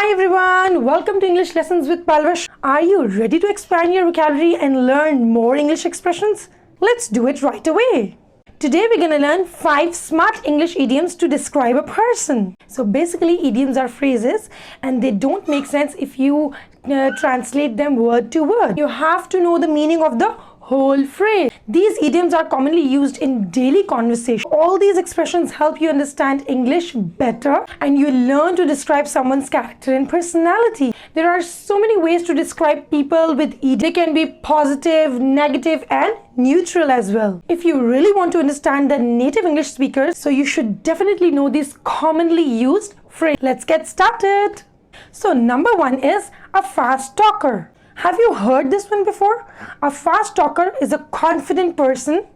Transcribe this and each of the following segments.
Hi everyone, welcome to English Lessons with Palvash. Are you ready to expand your vocabulary and learn more English expressions? Let's do it right away. Today we're going to learn 5 smart English idioms to describe a person. So basically idioms are phrases and they don't make sense if you translate them word to word. You have to know the meaning of the whole phrase. These idioms are commonly used in daily conversation. All these expressions help you understand English better and you learn to describe someone's character and personality. There are so many ways to describe people with idioms. They can be positive, negative and neutral as well. If you really want to understand the native English speakers, so you should definitely know these commonly used phrases. Let's get started. So number 1 is a fast talker. Have you heard this one before? A fast talker is a confident person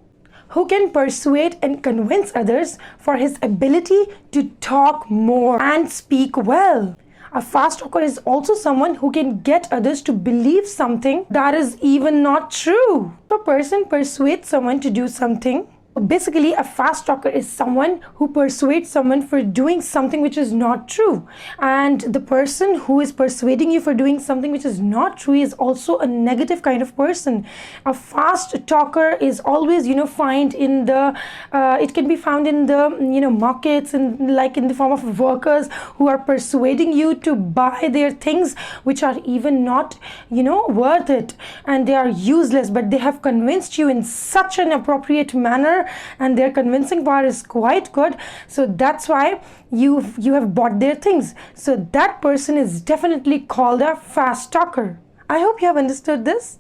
who can persuade and convince others for his ability to talk more and speak well. A fast talker is also someone who can get others to believe something that is even not true. If a person persuades someone to do something, basically a fast talker is someone who persuades someone for doing something which is not true, and the person who is persuading you for doing something which is not true is also a negative kind of person. A fast talker is always found in the it can be found in the markets and like in the form of workers who are persuading you to buy their things which are even not worth it, and they are useless, but they have convinced you in such an appropriate manner and their convincing power is quite good, so that's why you have bought their things. So that person is definitely called a fast talker. I hope you have understood this.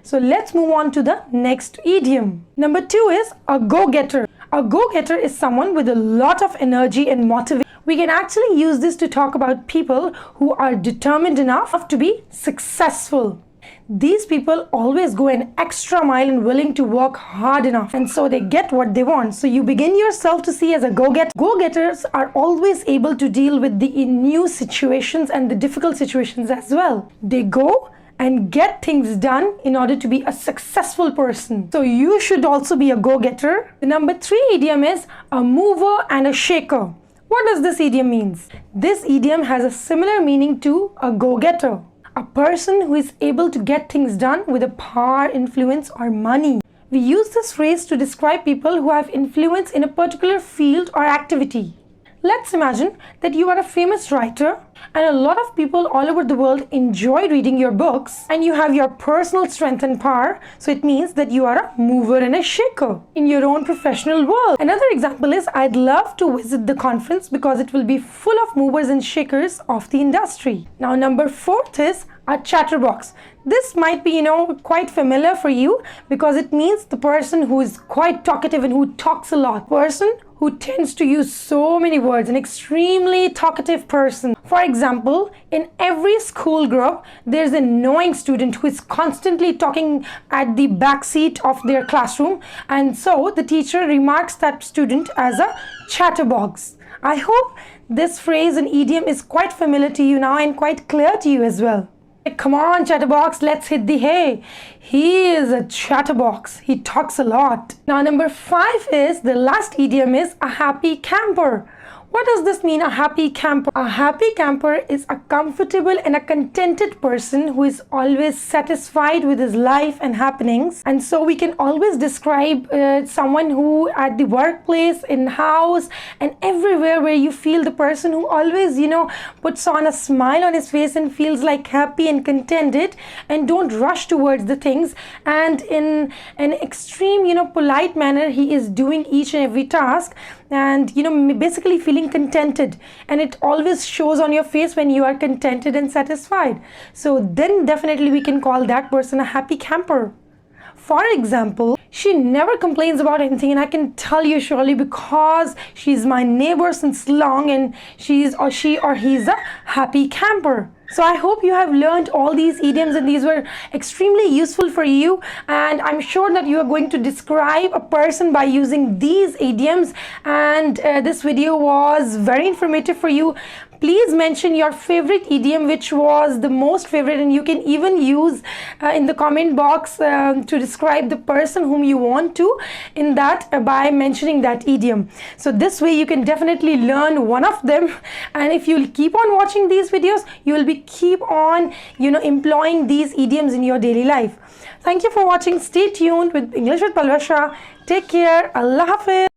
So let's move on to the next idiom. Number 2 is a go-getter. A go-getter is someone with a lot of energy and motivation. We can actually use this to talk about people who are determined enough to be successful. These people always go an extra mile and willing to work hard enough, and so they get what they want. So you begin yourself to see as a go-getter. Go-getters are always able to deal with the new situations and the difficult situations as well. They go and get things done in order to be a successful person. So you should also be a go-getter. The number 3 idiom is a mover and a shaker. What does this idiom mean? This idiom has a similar meaning to a go-getter. A person who is able to get things done with a power, influence or money. We use this phrase to describe people who have influence in a particular field or activity. Let's imagine that you are a famous writer and a lot of people all over the world enjoy reading your books, and you have your personal strength and power, so it means that you are a mover and a shaker in your own professional world. Another example is I'd love to visit the conference because it will be full of movers and shakers of the industry. Now number 4 is a chatterbox. This might be quite familiar for you because it means the person who is quite talkative and who talks a lot. Person who tends to use so many words, an extremely talkative person. For example, in every school group, there's a knowing student who is constantly talking at the back seat of their classroom, and so the teacher remarks that student as a chatterbox. I hope this phrase and idiom is quite familiar to you now and quite clear to you as well. Come on, Chatterbox, let's hit the hay. He is a chatterbox. He talks a lot. Now, number 5 is, the last idiom is a happy camper. What does this mean, a happy camper? A happy camper is a comfortable and a contented person who is always satisfied with his life and happenings. And so we can always describe someone who at the workplace, in house and everywhere where you feel the person who always, puts on a smile on his face and feels like happy and contented and don't rush towards the things. And in an extreme, polite manner, he is doing each and every task and basically feeling contented, and it always shows on your face when you are contented and satisfied. So then definitely we can call that person a happy camper. For example, she never complains about anything, and I can tell you surely because she's my neighbor since long, and she or he's a happy camper. So I hope you have learned all these idioms and these were extremely useful for you, and I'm sure that you are going to describe a person by using these idioms, and this video was very informative for you. Please mention your favorite idiom, which was the most favorite, and you can even use in the comment box to describe the person whom you want to in that by mentioning that idiom. So this way you can definitely learn one of them, and if you keep on watching these videos, you will be keep on employing these idioms in your daily life. Thank you for watching. Stay tuned with English with Palvasha. Take care. Allah Hafiz.